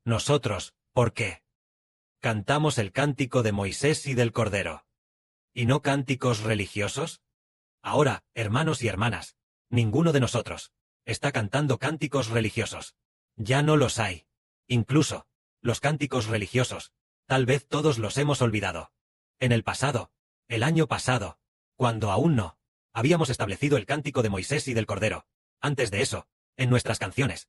Nosotros, ¿por qué? Cantamos el cántico de Moisés y del Cordero. ¿Y no cánticos religiosos? Ahora, hermanos y hermanas, ninguno de nosotros está cantando cánticos religiosos. Ya no los hay. Incluso, los cánticos religiosos, tal vez todos los hemos olvidado. En el pasado, el año pasado, cuando aún no habíamos establecido el cántico de Moisés y del Cordero, antes de eso, en nuestras canciones,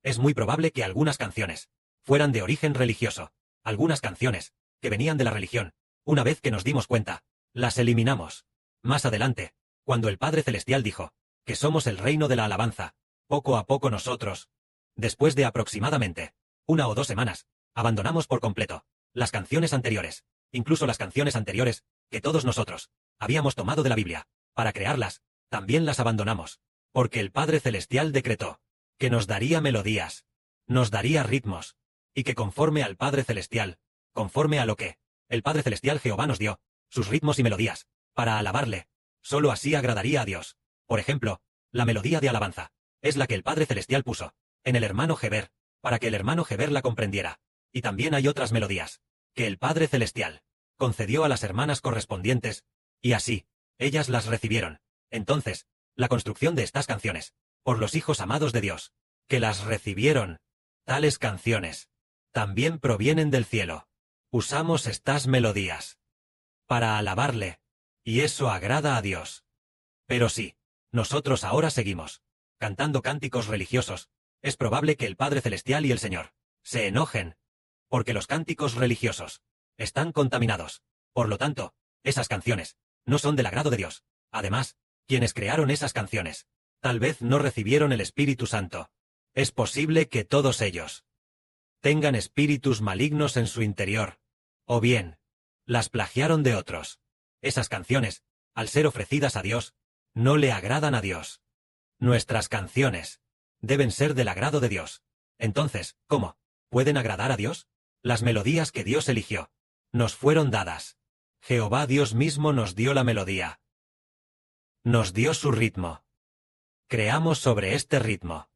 es muy probable que algunas canciones fueran de origen religioso, algunas canciones que venían de la religión. Una vez que nos dimos cuenta, las eliminamos. Más adelante, cuando el Padre Celestial dijo que somos el reino de la alabanza, poco a poco nosotros, después de aproximadamente 1 o 2 semanas, abandonamos por completo las canciones anteriores, incluso las canciones anteriores que todos nosotros habíamos tomado de la Biblia para crearlas, también las abandonamos, porque el Padre Celestial decretó que nos daría melodías, nos daría ritmos, y que conforme al Padre Celestial, conforme a lo que el Padre Celestial Jehová nos dio, sus ritmos y melodías, para alabarle, solo así agradaría a Dios. Por ejemplo, la melodía de alabanza es la que el Padre Celestial puso en el hermano Heber, para que el hermano Heber la comprendiera, y también hay otras melodías que el Padre Celestial concedió a las hermanas correspondientes, y así, ellas las recibieron. Entonces, la construcción de estas canciones, por los hijos amados de Dios, que las recibieron, tales canciones, también provienen del cielo. Usamos estas melodías para alabarle, y eso agrada a Dios. Pero si nosotros ahora seguimos cantando cánticos religiosos, es probable que el Padre Celestial y el Señor se enojen, porque los cánticos religiosos están contaminados. Por lo tanto, esas canciones no son del agrado de Dios. Además, quienes crearon esas canciones tal vez no recibieron el Espíritu Santo. Es posible que todos ellos tengan espíritus malignos en su interior, o bien, las plagiaron de otros. Esas canciones, al ser ofrecidas a Dios, no le agradan a Dios. Nuestras canciones deben ser del agrado de Dios. Entonces, ¿cómo pueden agradar a Dios? Las melodías que Dios eligió nos fueron dadas. Jehová Dios mismo nos dio la melodía. Nos dio su ritmo. Creamos sobre este ritmo.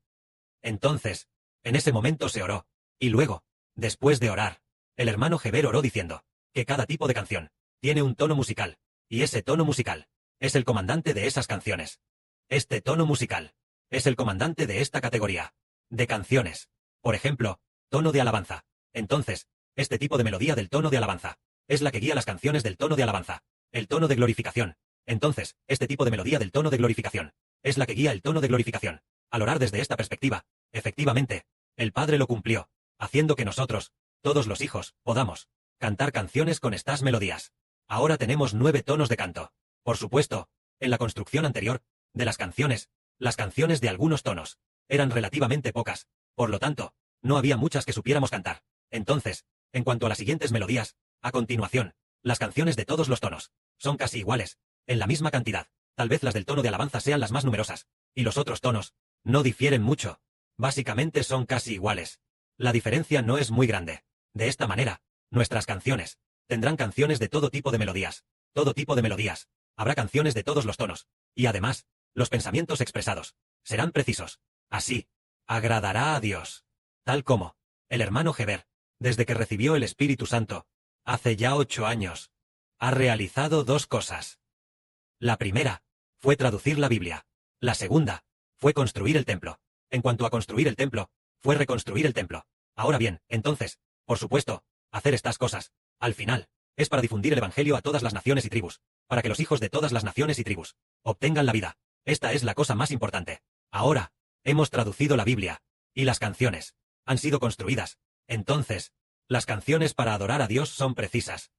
Entonces, en ese momento se oró, y luego, después de orar, el hermano Heber oró diciendo que cada tipo de canción tiene un tono musical, y ese tono musical es el comandante de esas canciones. Este tono musical es el comandante de esta categoría de canciones. Por ejemplo, tono de alabanza. Entonces, este tipo de melodía del tono de alabanza es la que guía las canciones del tono de alabanza. El tono de glorificación. Entonces, este tipo de melodía del tono de glorificación es la que guía el tono de glorificación. Al orar desde esta perspectiva, efectivamente, el Padre lo cumplió, haciendo que nosotros, todos los hijos, podamos cantar canciones con estas melodías. Ahora tenemos 9 tonos de canto. Por supuesto, en la construcción anterior de las canciones de algunos tonos eran relativamente pocas, por lo tanto, no había muchas que supiéramos cantar. Entonces, en cuanto a las siguientes melodías, a continuación, las canciones de todos los tonos son casi iguales, en la misma cantidad. Tal vez las del tono de alabanza sean las más numerosas, y los otros tonos no difieren mucho. Básicamente son casi iguales. La diferencia no es muy grande. De esta manera, nuestras canciones tendrán canciones de todo tipo de melodías. Todo tipo de melodías. Habrá canciones de todos los tonos. Y además, los pensamientos expresados serán precisos. Así, agradará a Dios. Tal como el hermano Heber, desde que recibió el Espíritu Santo, hace ya 8 años, ha realizado 2 cosas. La primera fue traducir la Biblia. La segunda fue construir el templo. En cuanto a construir el templo, fue reconstruir el templo. Ahora bien, entonces, por supuesto, hacer estas cosas, al final, es para difundir el Evangelio a todas las naciones y tribus, para que los hijos de todas las naciones y tribus obtengan la vida. Esta es la cosa más importante. Ahora, hemos traducido la Biblia, y las canciones han sido construidas. Entonces, las canciones para adorar a Dios son precisas.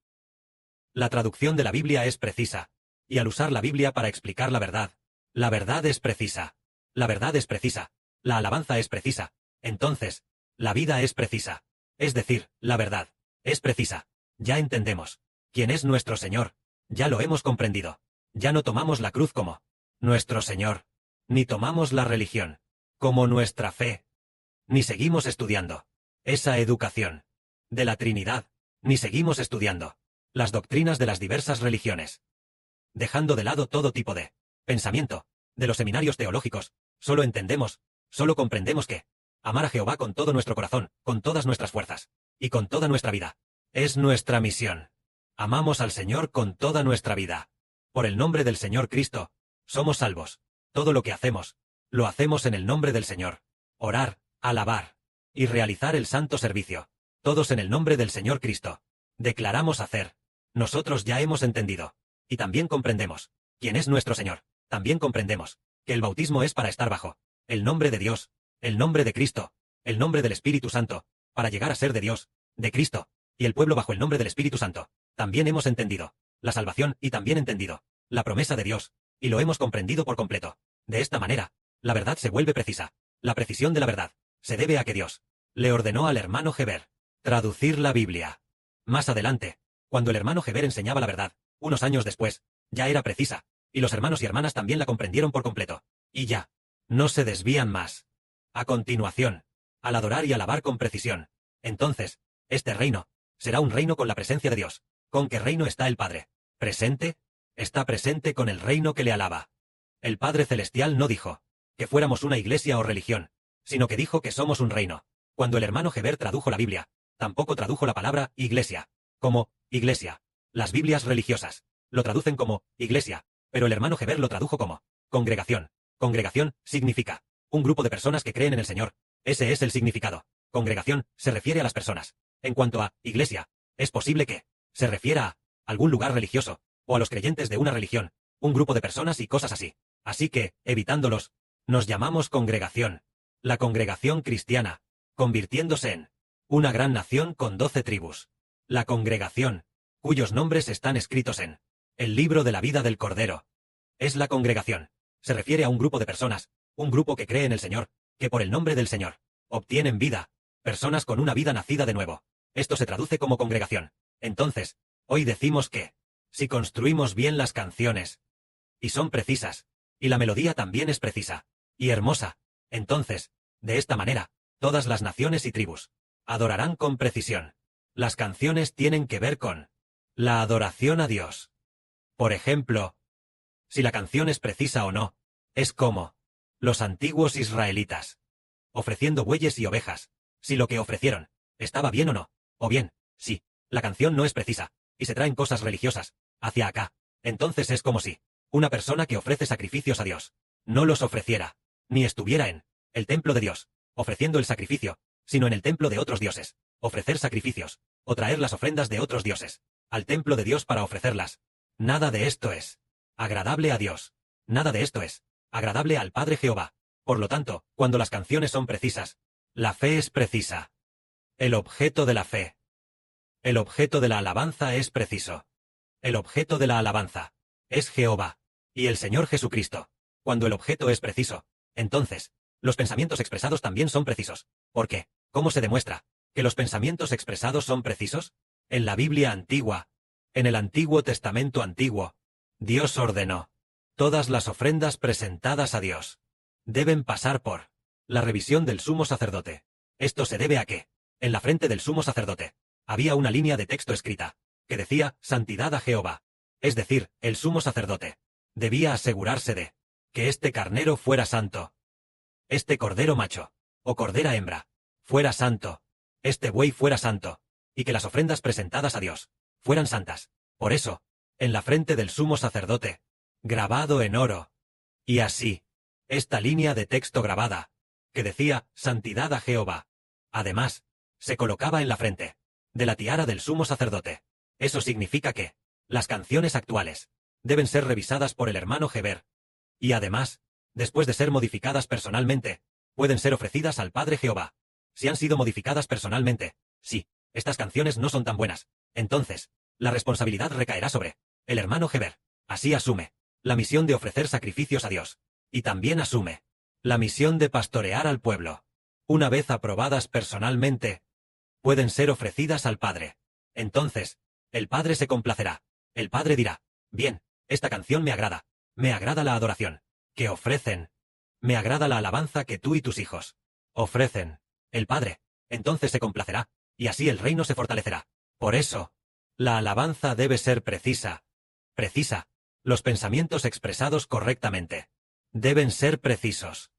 La traducción de la Biblia es precisa, y al usar la Biblia para explicar la verdad es precisa. La verdad es precisa. La alabanza es precisa. Entonces, la vida es precisa. Es decir, la verdad es precisa. Ya entendemos quién es nuestro Señor. Ya lo hemos comprendido. Ya no tomamos la cruz como nuestro Señor, ni tomamos la religión como nuestra fe, ni seguimos estudiando esa educación de la Trinidad, ni seguimos estudiando las doctrinas de las diversas religiones. Dejando de lado todo tipo de pensamiento de los seminarios teológicos, solo comprendemos que Amar a Jehová con todo nuestro corazón, con todas nuestras fuerzas, y con toda nuestra vida. Es nuestra misión. Amamos al Señor con toda nuestra vida. Por el nombre del Señor Cristo, somos salvos. Todo lo que hacemos, lo hacemos en el nombre del Señor. Orar, alabar y realizar el santo servicio. Todos en el nombre del Señor Cristo. Declaramos hacer. Nosotros ya hemos entendido. Y también comprendemos quién es nuestro Señor. También comprendemos que el bautismo es para estar bajo el nombre de Dios, el nombre de Cristo, el nombre del Espíritu Santo, para llegar a ser de Dios, de Cristo, y el pueblo bajo el nombre del Espíritu Santo. También hemos entendido la salvación y también entendido la promesa de Dios, y lo hemos comprendido por completo. De esta manera, la verdad se vuelve precisa. La precisión de la verdad se debe a que Dios le ordenó al hermano Heber traducir la Biblia. Más adelante, cuando el hermano Heber enseñaba la verdad, unos años después, ya era precisa, y los hermanos y hermanas también la comprendieron por completo. Y ya, no se desvían más. A continuación, al adorar y alabar con precisión, entonces, este reino será un reino con la presencia de Dios. ¿Con qué reino está el Padre? ¿Presente? Está presente con el reino que le alaba. El Padre Celestial no dijo que fuéramos una iglesia o religión, sino que dijo que somos un reino. Cuando el hermano Heber tradujo la Biblia, tampoco tradujo la palabra iglesia como iglesia. Las Biblias religiosas lo traducen como iglesia, pero el hermano Heber lo tradujo como congregación. Congregación significa un grupo de personas que creen en el Señor. Ese es el significado. Congregación se refiere a las personas. En cuanto a iglesia, es posible que se refiera a algún lugar religioso, o a los creyentes de una religión, un grupo de personas y cosas así. Así que, evitándolos, nos llamamos congregación. La congregación cristiana, convirtiéndose en una gran nación con 12 tribus. La congregación, cuyos nombres están escritos en el libro de la vida del Cordero. Es la congregación. Se refiere a un grupo de personas, un grupo que cree en el Señor, que por el nombre del Señor obtienen vida, personas con una vida nacida de nuevo. Esto se traduce como congregación. Entonces, hoy decimos que, si construimos bien las canciones, y son precisas, y la melodía también es precisa, y hermosa, entonces, de esta manera, todas las naciones y tribus adorarán con precisión. Las canciones tienen que ver con la adoración a Dios. Por ejemplo, si la canción es precisa o no, es como los antiguos israelitas, ofreciendo bueyes y ovejas, si lo que ofrecieron estaba bien o no, o bien, si la canción no es precisa, y se traen cosas religiosas hacia acá, entonces es como si una persona que ofrece sacrificios a Dios no los ofreciera, ni estuviera en el templo de Dios, ofreciendo el sacrificio, sino en el templo de otros dioses, ofrecer sacrificios, o traer las ofrendas de otros dioses al templo de Dios para ofrecerlas. Nada de esto es agradable a Dios. Nada de esto es agradable al Padre Jehová. Por lo tanto, cuando las canciones son precisas, la fe es precisa. El objeto de la fe. El objeto de la alabanza es preciso. El objeto de la alabanza es Jehová y el Señor Jesucristo. Cuando el objeto es preciso, entonces, los pensamientos expresados también son precisos. ¿Por qué? ¿Cómo se demuestra que los pensamientos expresados son precisos? En la Biblia antigua, en el Antiguo Testamento antiguo, Dios ordenó: todas las ofrendas presentadas a Dios deben pasar por la revisión del sumo sacerdote. Esto se debe a que, en la frente del sumo sacerdote, había una línea de texto escrita, que decía, santidad a Jehová. Es decir, el sumo sacerdote debía asegurarse de que este carnero fuera santo, este cordero macho, o cordera hembra, fuera santo, este buey fuera santo, y que las ofrendas presentadas a Dios fueran santas. Por eso, en la frente del sumo sacerdote, grabado en oro, y así, esta línea de texto grabada, que decía, santidad a Jehová, además, se colocaba en la frente de la tiara del sumo sacerdote. Eso significa que las canciones actuales deben ser revisadas por el hermano Heber, y además, después de ser modificadas personalmente, pueden ser ofrecidas al Padre Jehová. Si han sido modificadas personalmente, sí, estas canciones no son tan buenas, entonces, la responsabilidad recaerá sobre el hermano Heber. Así asume la misión de ofrecer sacrificios a Dios, y también asume la misión de pastorear al pueblo. Una vez aprobadas personalmente, pueden ser ofrecidas al Padre. Entonces, el Padre se complacerá. El Padre dirá: bien, esta canción me agrada la adoración que ofrecen, me agrada la alabanza que tú y tus hijos ofrecen. El Padre, entonces se complacerá, y así el reino se fortalecerá. Por eso, la alabanza debe ser precisa. Precisa. Los pensamientos expresados correctamente deben ser precisos.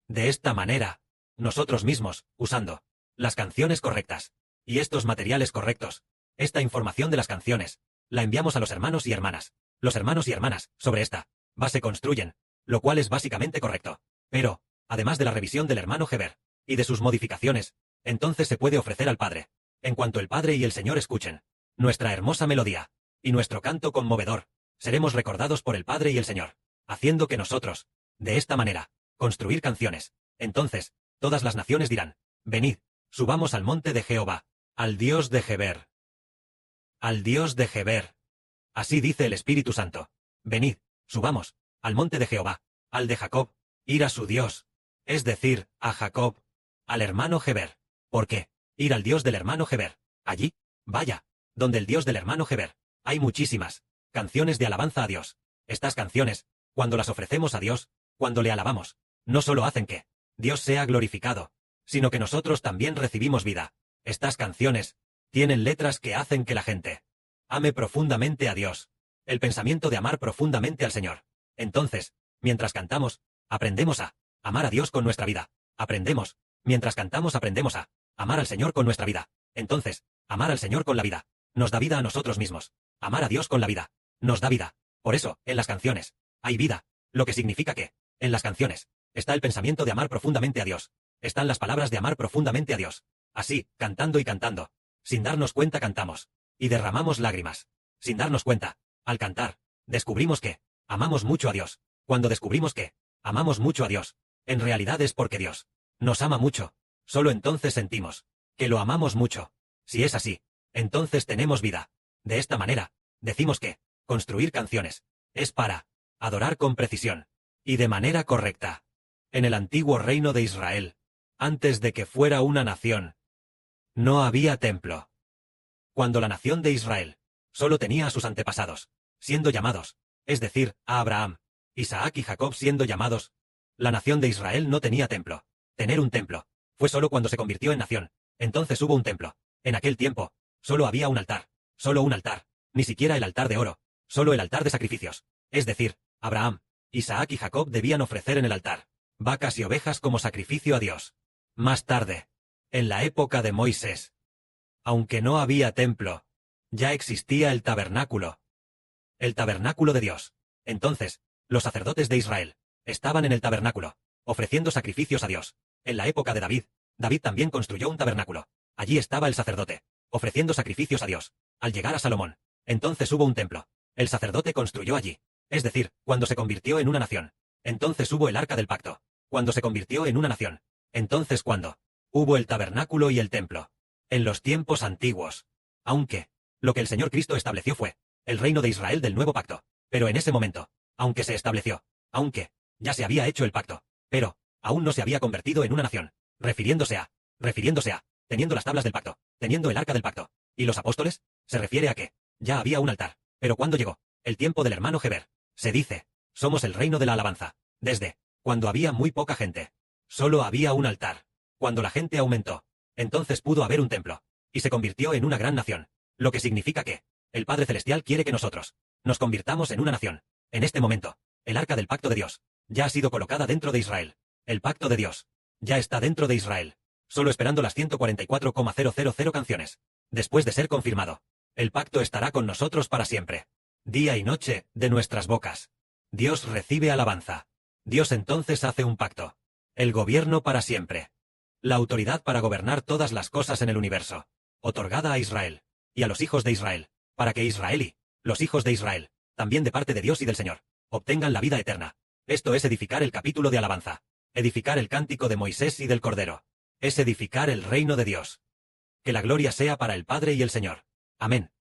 De esta manera, nosotros mismos, usando las canciones correctas y estos materiales correctos. Esta información de las canciones la enviamos a los hermanos y hermanas. Los hermanos y hermanas, sobre esta base construyen, lo cual es básicamente correcto. Pero, además de la revisión del hermano Heber y de sus modificaciones, entonces se puede ofrecer al Padre, en cuanto el Padre y el Señor escuchen nuestra hermosa melodía y nuestro canto conmovedor, seremos recordados por el Padre y el Señor, haciendo que nosotros, de esta manera, construir canciones. Entonces, todas las naciones dirán, venid, subamos al monte de Jehová, al Dios de Heber. Al Dios de Heber. Así dice el Espíritu Santo. Venid, subamos, al monte de Jehová, al de Jacob, ir a su Dios, es decir, a Jacob, al hermano Heber. ¿Por qué? Ir al Dios del hermano Heber. Allí, vaya, donde el Dios del hermano Heber, hay muchísimas canciones de alabanza a Dios. Estas canciones, cuando las ofrecemos a Dios, cuando le alabamos, no solo hacen que Dios sea glorificado, sino que nosotros también recibimos vida. Estas canciones tienen letras que hacen que la gente ame profundamente a Dios. El pensamiento de amar profundamente al Señor. Entonces, mientras cantamos, aprendemos a amar a Dios con nuestra vida. Aprendemos, mientras cantamos aprendemos a amar al Señor con nuestra vida. Entonces, amar al Señor con la vida nos da vida a nosotros mismos. Amar a Dios con la vida nos da vida. Por eso, en las canciones hay vida, lo que significa que, en las canciones, está el pensamiento de amar profundamente a Dios. Están las palabras de amar profundamente a Dios. Así, cantando y cantando, sin darnos cuenta cantamos, y derramamos lágrimas. Sin darnos cuenta, al cantar, descubrimos que amamos mucho a Dios. Cuando descubrimos que amamos mucho a Dios, en realidad es porque Dios nos ama mucho. Solo entonces sentimos que lo amamos mucho. Si es así, entonces tenemos vida. De esta manera, decimos que construir canciones es para adorar con precisión y de manera correcta. En el antiguo reino de Israel, antes de que fuera una nación, no había templo. Cuando la nación de Israel solo tenía a sus antepasados, siendo llamados, es decir, a Abraham, Isaac y Jacob siendo llamados, la nación de Israel no tenía templo. Tener un templo fue solo cuando se convirtió en nación. Entonces hubo un templo. En aquel tiempo, solo había un altar. Solo un altar. Ni siquiera el altar de oro. Solo el altar de sacrificios. Es decir, Abraham, Isaac y Jacob debían ofrecer en el altar vacas y ovejas como sacrificio a Dios. Más tarde, en la época de Moisés, aunque no había templo, ya existía el tabernáculo. El tabernáculo de Dios. Entonces, los sacerdotes de Israel estaban en el tabernáculo, ofreciendo sacrificios a Dios. En la época de David, David también construyó un tabernáculo. Allí estaba el sacerdote, ofreciendo sacrificios a Dios. Al llegar a Salomón, entonces hubo un templo. El sacerdote construyó allí. Es decir, cuando se convirtió en una nación. Entonces hubo el arca del pacto. Cuando se convirtió en una nación. Entonces cuando hubo el tabernáculo y el templo. En los tiempos antiguos. Aunque, lo que el Señor Cristo estableció fue el reino de Israel del nuevo pacto. Pero en ese momento, aunque se estableció, aunque ya se había hecho el pacto, pero aún no se había convertido en una nación, refiriéndose a, teniendo las tablas del pacto, teniendo el arca del pacto, y los apóstoles, se refiere a que ya había un altar. Pero cuando llegó el tiempo del hermano Heber, se dice, somos el reino de la alabanza. Desde cuando había muy poca gente, solo había un altar. Cuando la gente aumentó, entonces pudo haber un templo, y se convirtió en una gran nación, lo que significa que el Padre Celestial quiere que nosotros nos convirtamos en una nación. En este momento, el arca del pacto de Dios ya ha sido colocada dentro de Israel. El pacto de Dios ya está dentro de Israel, solo esperando las 144,000 canciones. Después de ser confirmado, el pacto estará con nosotros para siempre. Día y noche, de nuestras bocas. Dios recibe alabanza. Dios entonces hace un pacto. El gobierno para siempre. La autoridad para gobernar todas las cosas en el universo, otorgada a Israel y a los hijos de Israel, para que Israel y los hijos de Israel, también de parte de Dios y del Señor, obtengan la vida eterna. Esto es edificar el capítulo de alabanza. Edificar el cántico de Moisés y del Cordero. Es edificar el reino de Dios. Que la gloria sea para el Padre y el Señor. Amén.